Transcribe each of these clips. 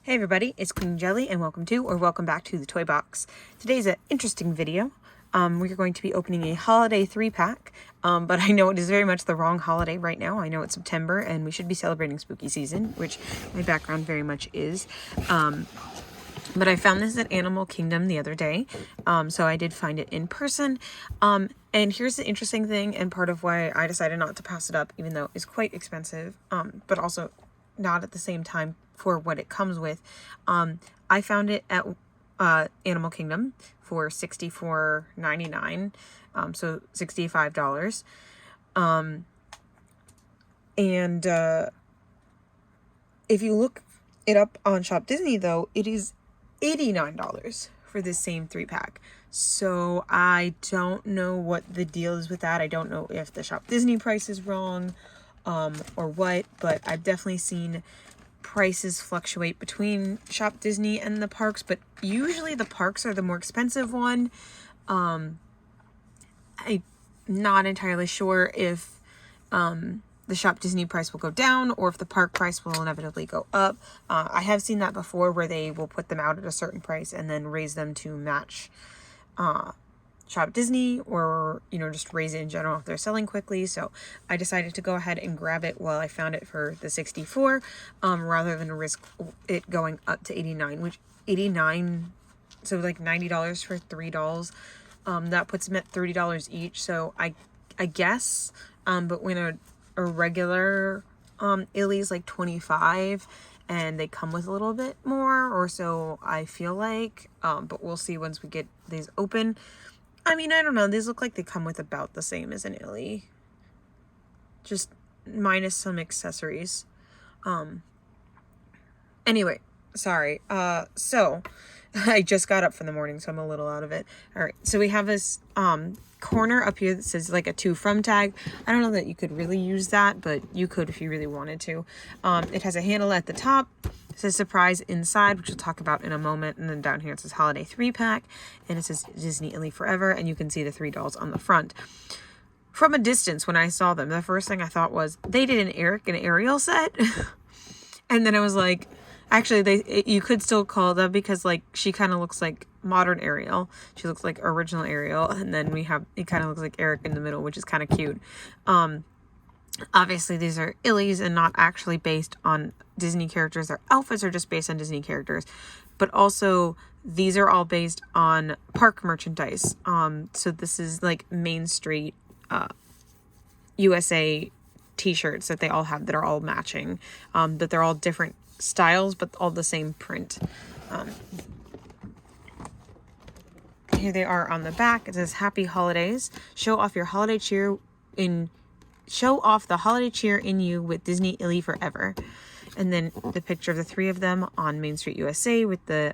Hey everybody, it's Queen Jelly and welcome back to the Toy Box. Today's an interesting video. We're going to be opening a holiday 3-pack, but I know it is very much the wrong holiday right now. I know it's September and we should be celebrating spooky season, which my background very much is. But I found this at Animal Kingdom the other day, so I did find it in person. And here's the interesting thing, and part of why I decided not to pass it up, even though it's quite expensive, but also not at the same time for what it comes with. I found it at Animal Kingdom for $64.99, so $65. And if you look it up on Shop Disney, though, it is $89 for this same 3-pack. So I don't know what the deal is with that. I don't know if the Shop Disney price is wrong or what, but I've definitely seen prices fluctuate between Shop Disney and the parks, but usually the parks are the more expensive one. I'm not entirely sure if the Shop Disney price will go down or if the park price will inevitably go up. I have seen that before where they will put them out at a certain price and then raise them to match Shop Disney, or just raise it in general if they're selling quickly. So I decided to go ahead and grab it while I found it for the 64, rather than risk it going up to 89, which 89, so like $90 for 3 dolls. That puts them at $30 each. So I guess, but when a regular ILY is like 25 and they come with a little bit more, or so I feel like, but we'll see once we get these open. I mean, I don't know. These look like they come with about the same as an ILY, just minus some accessories. Anyway, sorry. So I just got up from the morning, so I'm a little out of it. All right. So we have this corner up here that says like a to from tag. I don't know that you could really use that, but you could if you really wanted to. It has a handle at the top. It says surprise inside, which we'll talk about in a moment. And then down here it says holiday 3-pack, and it says Disney ILY Forever, and you can see the 3 dolls on the front. From a distance, when I saw them, the first thing I thought was they did an Eric and Ariel set. And then I was like, actually, you could still call them, because like she kind of looks like modern Ariel. She looks like original Ariel, and then it kind of looks like Eric in the middle, which is kind of cute. Obviously these are ILYs and not actually based on Disney characters. Their outfits are just based on Disney characters, but also these are all based on park merchandise. So this is like Main Street USA t-shirts that they all have that are all matching, that they're all different styles but all the same print. Here they are on the back. It says happy holidays, show off the holiday cheer in you with Disney ILY Forever. And then the picture of the 3 of them on Main Street USA with the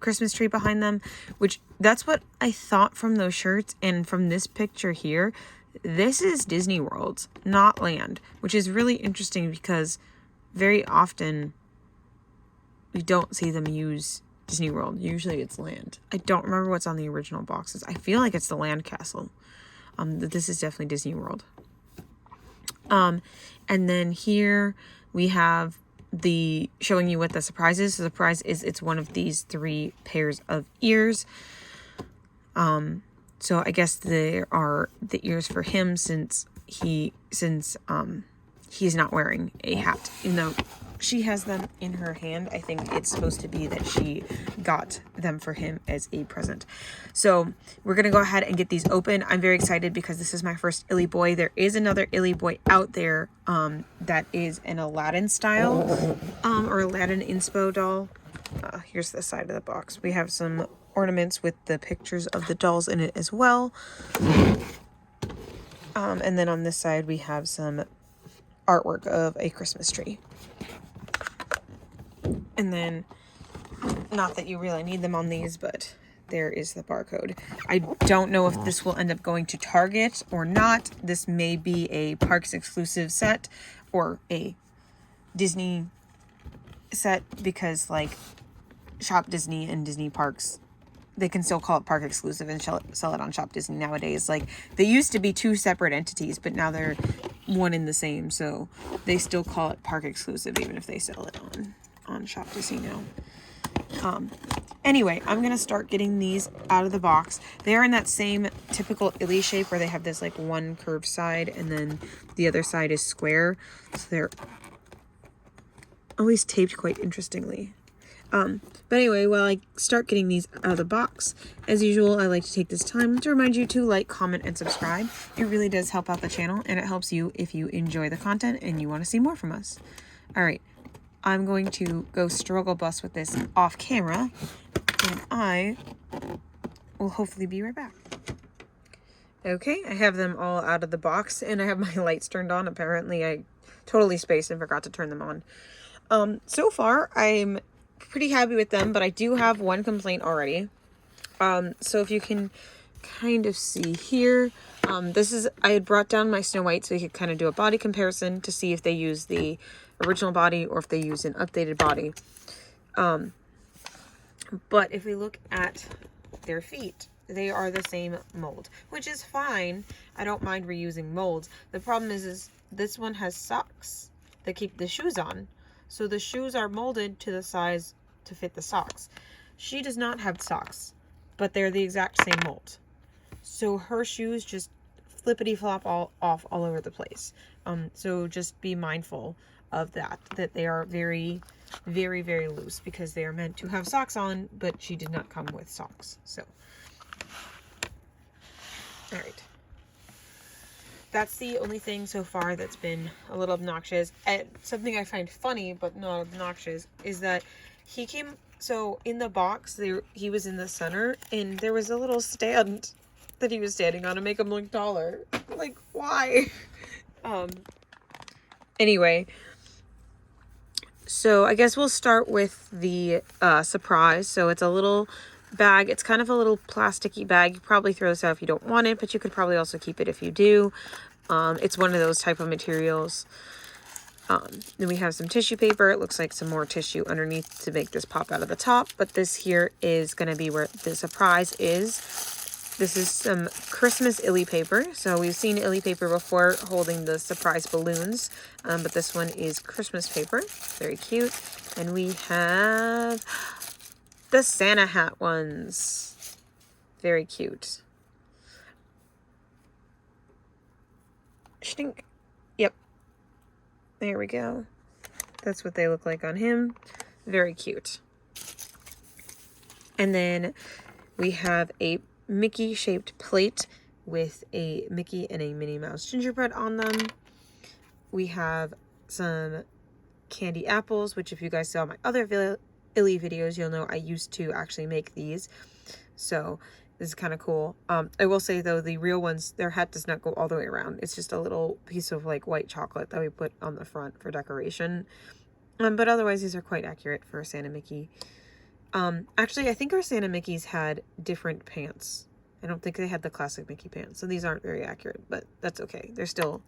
Christmas tree behind them, which that's what I thought from those shirts. And from this picture here, this is Disney World, not Land, which is really interesting because very often we don't see them use Disney World. Usually it's Land. I don't remember what's on the original boxes. I feel like it's the Land Castle. This is definitely Disney World. And then here we have the showing you what the surprise is. So the surprise is it's one of these 3 pairs of ears. So I guess there are the ears for him since he's not wearing a hat, even though she has them in her hand. I think it's supposed to be that she got them for him as a present. So we're going to go ahead and get these open. I'm very excited because this is my first ILY boy. There is another ILY boy out there that is an Aladdin style or Aladdin inspo doll. Here's the side of the box. We have some ornaments with the pictures of the dolls in it as well. And then on this side we have some artwork of a Christmas tree. And then, not that you really need them on these, but there is the barcode. I don't know if this will end up going to Target or not. This may be a Parks exclusive set or a Disney set, because like Shop Disney and Disney Parks, they can still call it park exclusive and sell it on Shop Disney nowadays. Like, they used to be 2 separate entities, but now they're one in the same, so they still call it park exclusive even if they sell it on Shop Casino. Anyway, I'm gonna start getting these out of the box. They are in that same typical ILY shape where they have this like one curved side and then the other side is square, so they're always taped quite interestingly. But anyway, while I start getting these out of the box, as usual, I like to take this time to remind you to like, comment, and subscribe. It really does help out the channel, and it helps you if you enjoy the content and you want to see more from us. All right, I'm going to go struggle bus with this off camera, and I will hopefully be right back. Okay, I have them all out of the box, and I have my lights turned on. Apparently, I totally spaced and forgot to turn them on. So far, I'm pretty happy with them, but I do have one complaint already. So if you can kind of see here, I had brought down my Snow White so you could kind of do a body comparison to see if they use the original body or if they use an updated body. But if we look at their feet, they are the same mold, which is fine. I don't mind reusing molds. The problem is this one has socks that keep the shoes on. So the shoes are molded to the size to fit the socks. She does not have socks, but they're the exact same mold. So her shoes just flippity flop all over the place. So just be mindful of that they are very, very, very loose because they are meant to have socks on, but she did not come with socks. So, all right. That's the only thing so far that's been a little obnoxious. And something I find funny, but not obnoxious, is that he came, so in the box, he was in the center, and there was a little stand that he was standing on to make him look taller. Like, why? Anyway, so I guess we'll start with the surprise. So it's a little bag. It's kind of a little plasticky bag. You probably throw this out if you don't want it, but you could probably also keep it if you do. It's one of those type of materials. Then we have some tissue paper. It looks like some more tissue underneath to make this pop out of the top, but this here is going to be where the surprise is. This is some Christmas ILY paper. So we've seen ILY paper before holding the surprise balloons, but this one is Christmas paper. Very cute. And we have the Santa hat ones. Very cute. Stink. Yep. There we go. That's what they look like on him. Very cute. And then we have a Mickey shaped plate with a Mickey and a Minnie Mouse gingerbread on them. We have some candy apples, which if you guys saw my other ILY videos, you'll know I used to actually make these. So this is kind of cool. I will say though, the real ones, their hat does not go all the way around. It's just a little piece of like white chocolate that we put on the front for decoration. But otherwise these are quite accurate for a Santa Mickey. Actually, I think our Santa Mickeys had different pants. I don't think they had the classic Mickey pants, so these aren't very accurate, but that's okay. They're still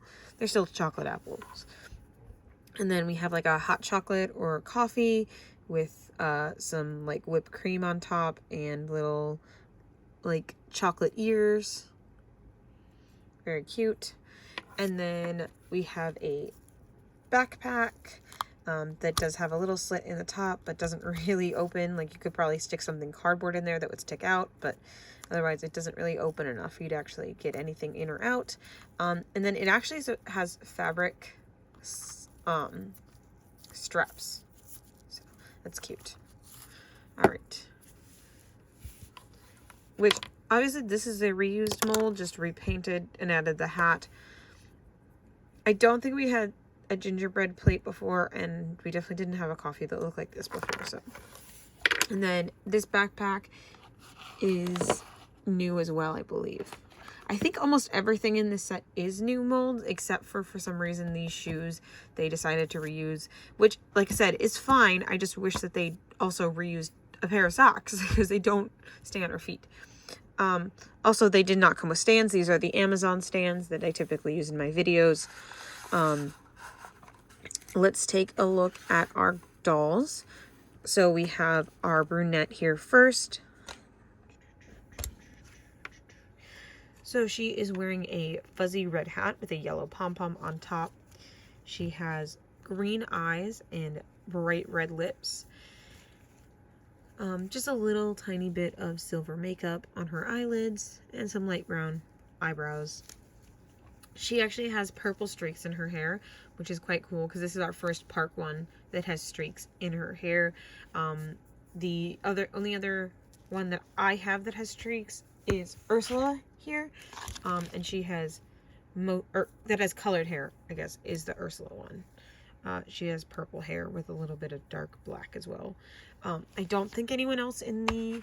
chocolate apples. And then we have like a hot chocolate or coffee with some like whipped cream on top and little like chocolate ears. Very cute. And then we have a backpack that does have a little slit in the top, but doesn't really open. Like you could probably stick something cardboard in there that would stick out, but otherwise it doesn't really open enough for you to actually get anything in or out. And then it actually has fabric straps. So that's cute. All right. Which obviously this is a reused mold, just repainted and added the hat. I don't think we had a gingerbread plate before, and we definitely didn't have a coffee that looked like this before. So, and then this backpack is new as well, I believe. I think almost everything in this set is new mold, except for some reason these shoes they decided to reuse, which, like I said, is fine. I just wish that they also reused a pair of socks because they don't stay on our feet. Also, they did not come with stands. These are the Amazon stands that I typically use in my videos. Let's take a look at our dolls. So we have our Brunette here first. So she is wearing a fuzzy red hat with a yellow pom-pom on top. She has green eyes and bright red lips. Just a little tiny bit of silver makeup on her eyelids and some light brown eyebrows. She actually has purple streaks in her hair, which is quite cool because this is our first park one that has streaks in her hair. The only other one that I have that has streaks is Ursula here, and she has that has colored hair, I guess, is the Ursula one. She has purple hair with a little bit of dark black as well. I don't think anyone else in the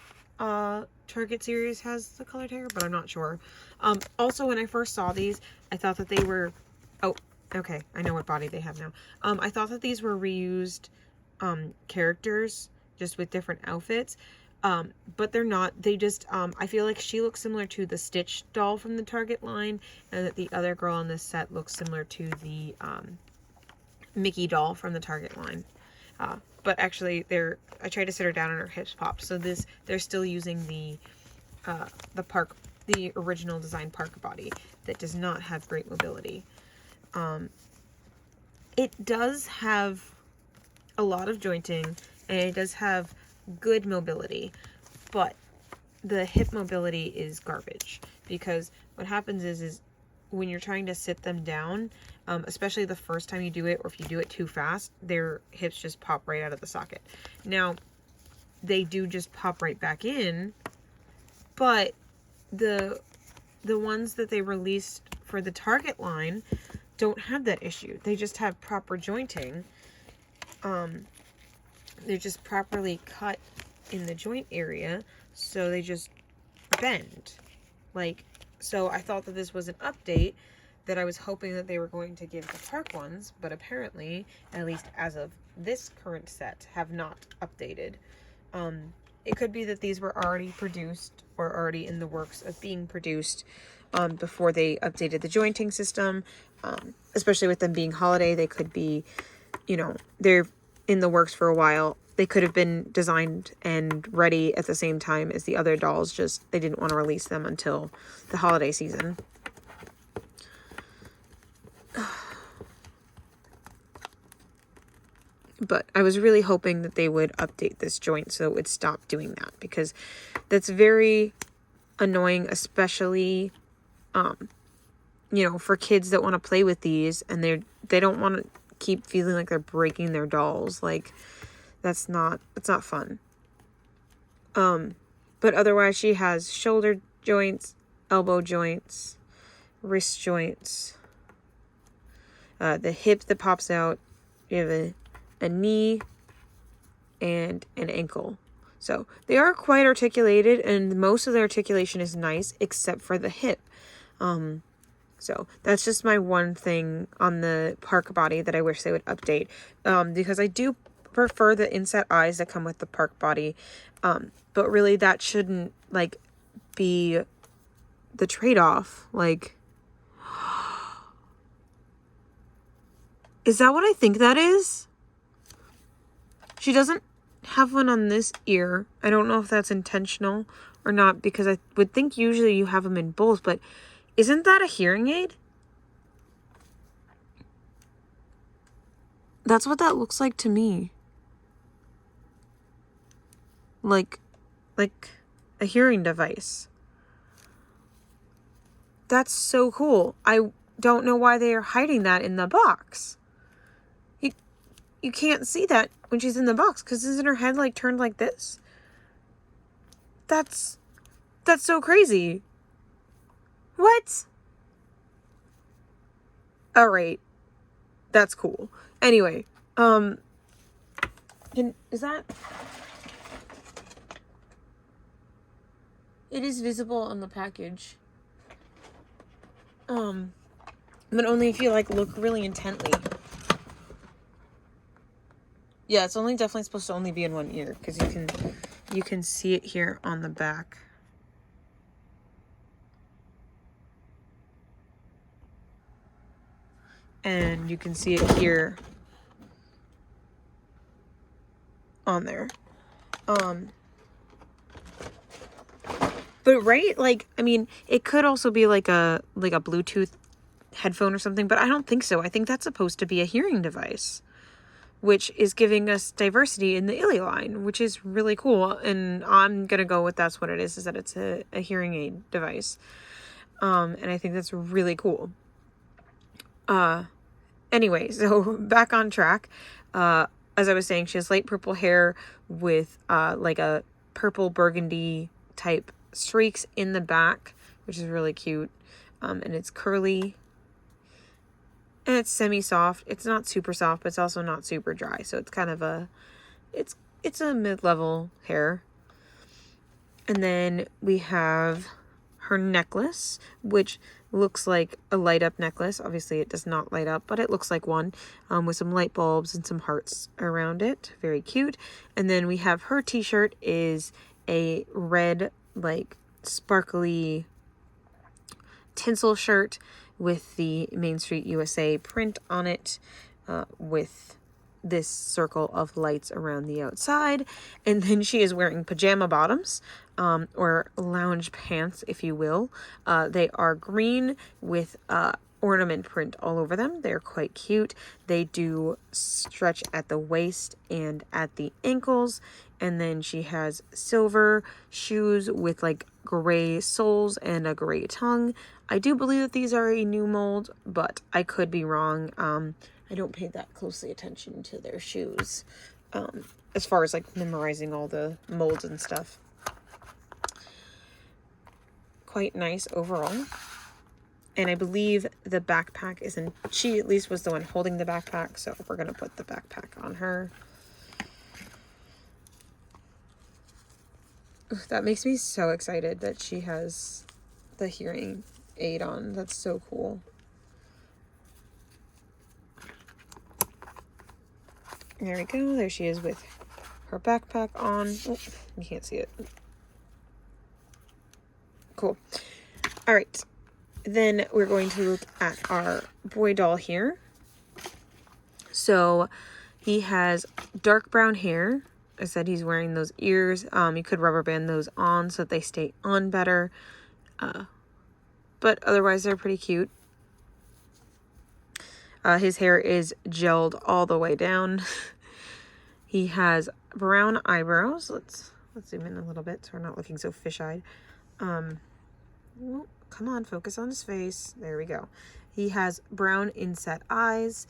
Target series has the colored hair, but I'm not sure. Also, when I first saw these, I thought that they were... Oh, okay. I know what body they have now. I thought that these were reused characters, just with different outfits. But they're not. They just... I feel like she looks similar to the Stitch doll from the Target line, and that the other girl in this set looks similar to the Mickey doll from the Target line. But actually, I tried to sit her down and her hips popped. So they're still using the original design park body that does not have great mobility. It does have a lot of jointing, and it does have good mobility, but the hip mobility is garbage, because what happens is when you're trying to sit them down, especially the first time you do it, or if you do it too fast, their hips just pop right out of the socket. Now, they do just pop right back in, but the ones that they released for the Target line don't have that issue. They just have proper jointing. They're just properly cut in the joint area, so they just bend. So I thought that this was an update that I was hoping that they were going to give the park ones, but apparently, at least as of this current set, have not updated. It could be that these were already produced or already in the works of being produced before they updated the jointing system. Especially with them being holiday, they could be, they're in the works for a while. They could have been designed and ready at the same time as the other dolls, just they didn't want to release them until the holiday season. But I was really hoping that they would update this joint so it would stop doing that, because that's very annoying, especially, for kids that want to play with these and they don't want to keep feeling like they're breaking their dolls. That's not fun. But otherwise she has shoulder joints, elbow joints, wrist joints, the hip that pops out. You have a knee and an ankle. So they are quite articulated, and most of the articulation is nice except for the hip. So that's just my one thing on the park body that I wish they would update, because I do prefer the inset eyes that come with the park body, but really that shouldn't be the trade-off. Is that what I think that is? She doesn't have one on this ear. I don't know if that's intentional or not, because I would think usually you have them in both, but isn't that a hearing aid? That's what that looks like to me. Like a hearing device. That's so cool. I don't know why they are hiding that in the box. You can't see that when she's in the box, because isn't her head turned like this? That's so crazy. What? All right. That's cool. Anyway, is that... It is visible on the package. But only if you look really intently. Yeah, it's definitely supposed to only be in one ear, because you can see it here on the back. And you can see it here on there. But right, like, I mean, it could also be like a Bluetooth headphone or something, but I don't think so. I think that's supposed to be a hearing device, which is giving us diversity in the ILY line, which is really cool. And I'm gonna go with that's what it is that it's a hearing aid device. And I think that's really cool. Anyway, so back on track. As I was saying, she has light purple hair with like a purple burgundy type streaks in the back, which is really cute. And it's curly. And it's semi-soft. It's not super soft, but it's also not super dry. So it's kind of a, it's a mid-level hair. And then we have her necklace, which looks like a light up necklace. Obviously it does not light up, but it looks like one, with some light bulbs and some hearts around it. Very cute. And then we have her t-shirt is a red, like sparkly tinsel shirt with the Main Street USA print on it, with this circle of lights around the outside. And then she is wearing pajama bottoms, or lounge pants, if you will. They are green with ornament print all over them. They're quite cute. They do stretch at the waist and at the ankles. And then she has silver shoes with like gray soles and a gray tongue. I do believe that these are a new mold, but I could be wrong. I don't pay that closely attention to their shoes, as far as like memorizing all the molds and stuff. Quite nice overall. And I believe the backpack is in, she at least was the one holding the backpack, so we're going to put the backpack on her. That makes me so excited that she has the hearing aid on. That's so cool. There we go. There she is with her backpack on. Oh, you can't see it. Cool. All right. Then we're going to look at our boy doll here. So he has dark brown hair. I said he's wearing those ears. You could rubber band those on so that they stay on better. But otherwise they're pretty cute. His hair is gelled all the way down. He has brown eyebrows. Let's zoom in a little bit so we're not looking so fish-eyed. Well, come on, focus on his face. There we go. He has brown inset eyes,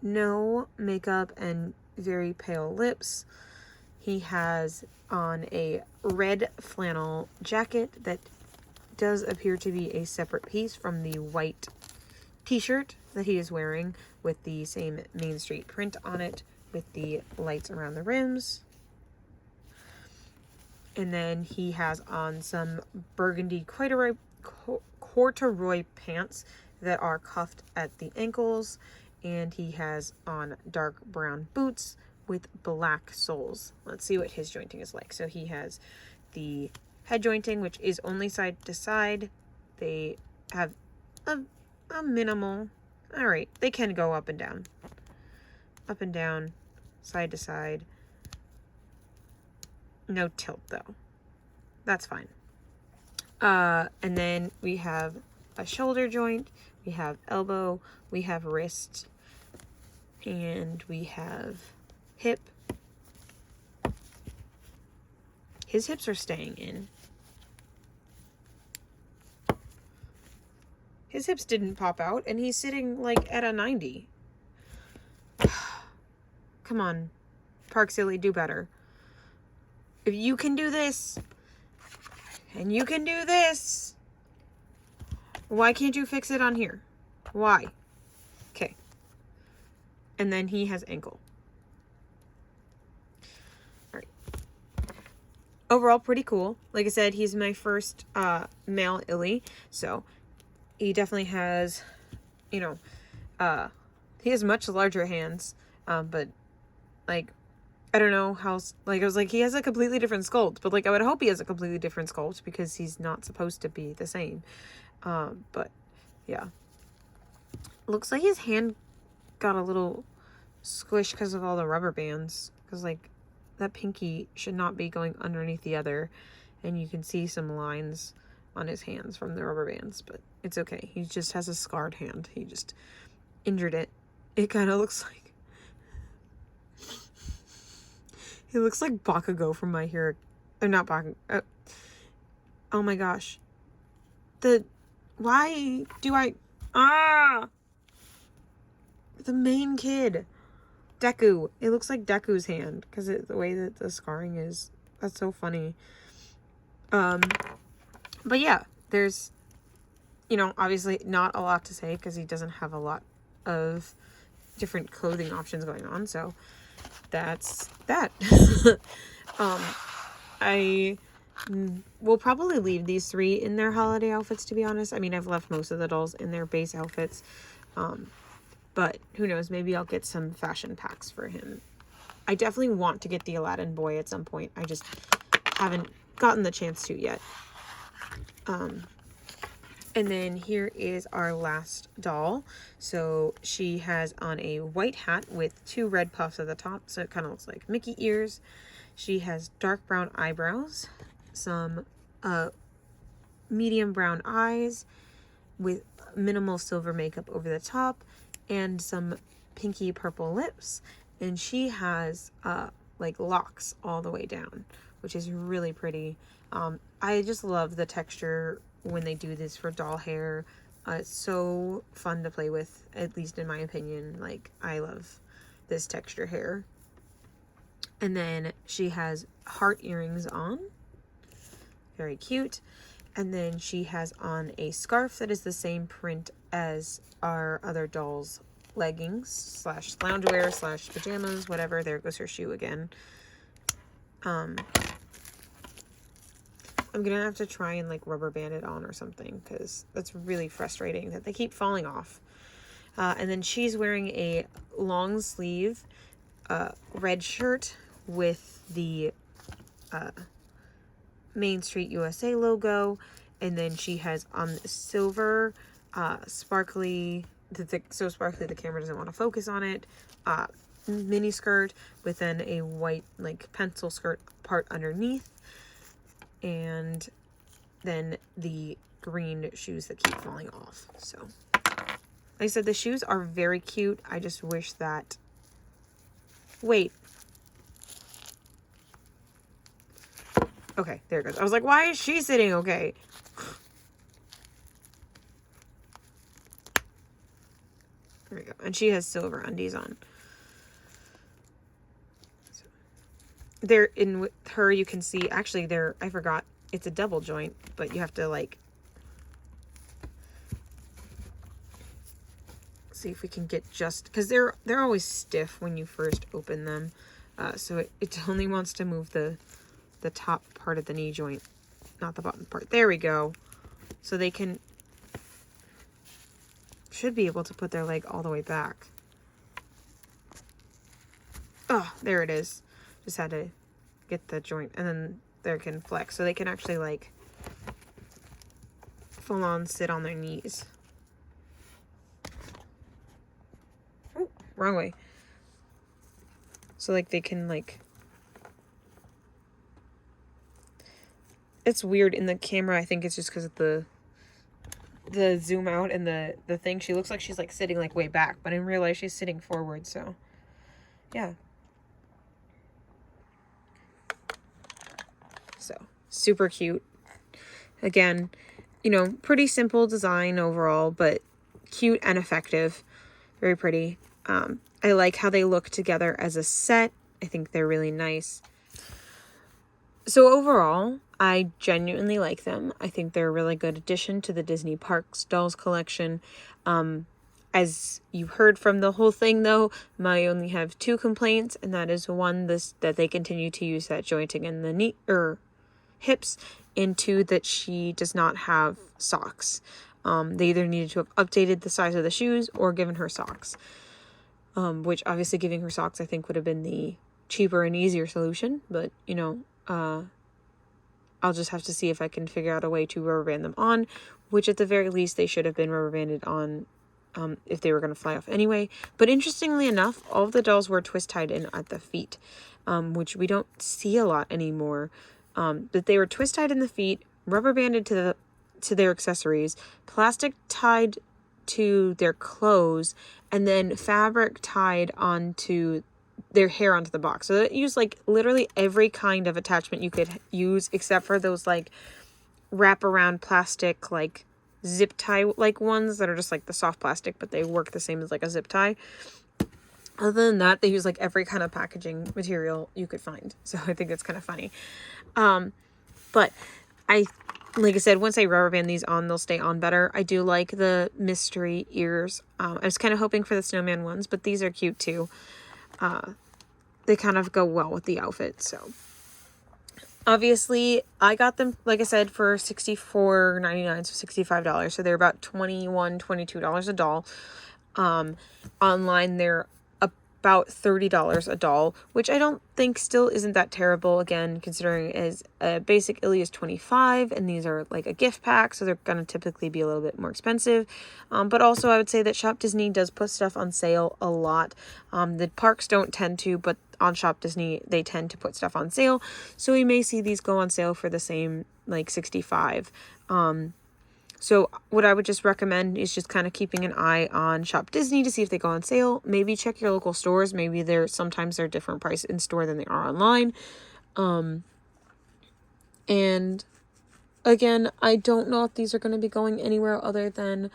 no makeup, and very pale lips. He has on a red flannel jacket that does appear to be a separate piece from the white t-shirt that he is wearing, with the same Main Street print on it with the lights around the rims. And then he has on some burgundy corduroy pants that are cuffed at the ankles. And he has on dark brown boots with black soles. Let's see what his jointing is like. So he has the head jointing, which is only side to side. They have a minimal. All right, they can go up and down. Up and down, side to side. No tilt though. That's fine. And then we have a shoulder joint, we have elbow, we have wrist, and we have hip. His hips are staying in. His hips didn't pop out, and he's sitting like at a 90. Come on, Park Silly, do better. If you can do this, and you can do this, why can't you fix it on here? Why? Okay. And then he has ankle. All right. Overall, pretty cool. Like I said, he's my first male ILY, so he definitely has, you know, he has much larger hands, but like, I don't know how, like, I was like, he has a completely different sculpt, but like, I would hope he has a completely different sculpt because he's not supposed to be the same. But yeah, looks like his hand got a little squished because of all the rubber bands, because like that pinky should not be going underneath the other, and you can see some lines on his hands from the rubber bands, but it's okay. He just has a scarred hand. He just injured it. It kind of looks like, he looks like Bakugo from My Hero, or not Bakugo, oh my gosh. Why do I, the main kid. Deku. It looks like Deku's hand because the way that the scarring is. That's so funny. But yeah, there's, obviously not a lot to say because he doesn't have a lot of different clothing options going on. So that's that. I will probably leave these 3 in their holiday outfits, to be honest. I mean, I've left most of the dolls in their base outfits. But who knows, maybe I'll get some fashion packs for him. I definitely want to get the Aladdin boy at some point. I just haven't gotten the chance to yet. And then here is our last doll. So she has on a white hat with 2 red puffs at the top. So it kind of looks like Mickey ears. She has dark brown eyebrows, some medium brown eyes with minimal silver makeup over the top, and some pinky purple lips, and she has like locks all the way down, which is really pretty. I just love the texture when they do this for doll hair. It's so fun to play with, at least in my opinion. Like, I love this texture hair. And then she has heart earrings on, very cute. And then she has on a scarf that is the same print as our other doll's leggings slash loungewear slash pajamas, whatever. There goes her shoe again. I'm gonna have to try and like rubber band it on or something, because that's really frustrating that they keep falling off. And then she's wearing a long sleeve red shirt with the Main Street USA logo, and then she has on silver sparkly, so sparkly the camera doesn't want to focus on it, mini skirt with then a white like pencil skirt part underneath, and then the green shoes that keep falling off. So like I said, the shoes are very cute. I just wish that, wait, okay, there it goes. I was like, why is she sitting okay? There we go. And she has silver undies on. So, there, in with her, you can see, actually, there, I forgot, it's a double joint, but you have to, like, see if we can get just, because they're always stiff when you first open them. So it only wants to move the top part of the knee joint, not the bottom part. There we go. So they should be able to put their leg all the way back. Oh, there it is. Just had to get the joint, and then they can flex. So they can actually like full on sit on their knees. Oh, wrong way. So like they can like, it's weird in the camera. I think it's just because of the zoom out and the thing. She looks like she's like sitting like way back, but in real life she's sitting forward. So yeah. So super cute. Again, pretty simple design overall, but cute and effective. Very pretty. I like how they look together as a set. I think they're really nice. So overall, I genuinely like them. I think they're a really good addition to the Disney Parks dolls collection. As you heard from the whole thing, though, I only have 2 complaints, and that is one, that they continue to use that jointing in the knee or hips, and 2, that she does not have socks. They either needed to have updated the size of the shoes or given her socks. Which obviously giving her socks I think would have been the cheaper and easier solution, but I'll just have to see if I can figure out a way to rubber band them on, which at the very least they should have been rubber banded on if they were going to fly off anyway. But interestingly enough, all of the dolls were twist tied in at the feet, which we don't see a lot anymore. that they were twist tied in the feet, rubber banded to their accessories, plastic tied to their clothes, and then fabric tied onto their hair onto the box. So it used like literally every kind of attachment you could use, except for those like wrap around plastic, like zip tie like ones that are just like the soft plastic, but they work the same as like a zip tie. Other than that, they use like every kind of packaging material you could find. So I think that's kind of funny. But like I said, once I rubber band these on, they'll stay on better. I do like the mystery ears. I was kind of hoping for the snowman ones, but these are cute too. They kind of go well with the outfit. So obviously I got them, like I said, for $64.99, so $65. So they're about $21, $22 a doll. Online they're about $30 a doll, which I don't think still isn't that terrible, again, considering as a basic ILY is $25 and these are like a gift pack, so they're going to typically be a little bit more expensive. But also I would say that Shop Disney does put stuff on sale a lot. The parks don't tend to, but on Shop Disney they tend to put stuff on sale, so we may see these go on sale for the same like $65. So what I would just recommend is just kind of keeping an eye on Shop Disney to see if they go on sale. Maybe check your local stores. Maybe sometimes they're different price in store than they are online. And again, I don't know if these are going to be going anywhere other than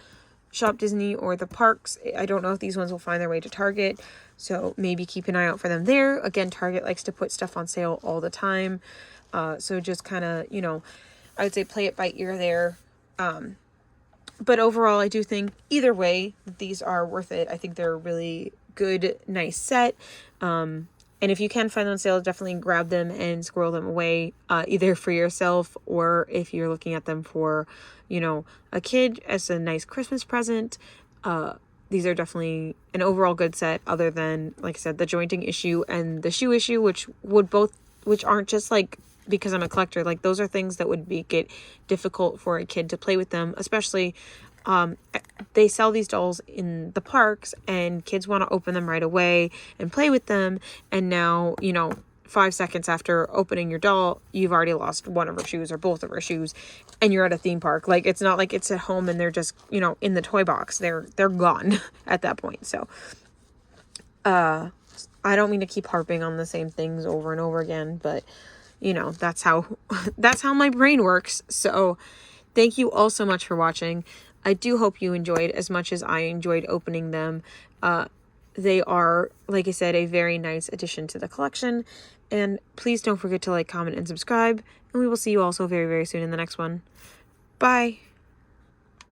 Shop Disney or the parks. I don't know if these ones will find their way to Target. So maybe keep an eye out for them there. Again, Target likes to put stuff on sale all the time. So just kind of, I would say play it by ear there. But overall, I do think either way, these are worth it. I think they're a really good, nice set. And if you can find them on sale, definitely grab them and squirrel them away, either for yourself or if you're looking at them for, a kid as a nice Christmas present. These are definitely an overall good set, other than, like I said, the jointing issue and the shoe issue, which aren't just like, because I'm a collector, like those are things that would make it difficult for a kid to play with them, especially they sell these dolls in the parks and kids want to open them right away and play with them, and now 5 seconds after opening your doll you've already lost one of her shoes or both of her shoes, and you're at a theme park. Like, it's not like it's at home and they're just in the toy box. They're gone at that point. So I don't mean to keep harping on the same things over and over again, but that's how my brain works. So thank you all so much for watching. I do hope you enjoyed as much as I enjoyed opening them. They are, like I said, a very nice addition to the collection. And please don't forget to like, comment, and subscribe. And we will see you also very, very soon in the next one. Bye.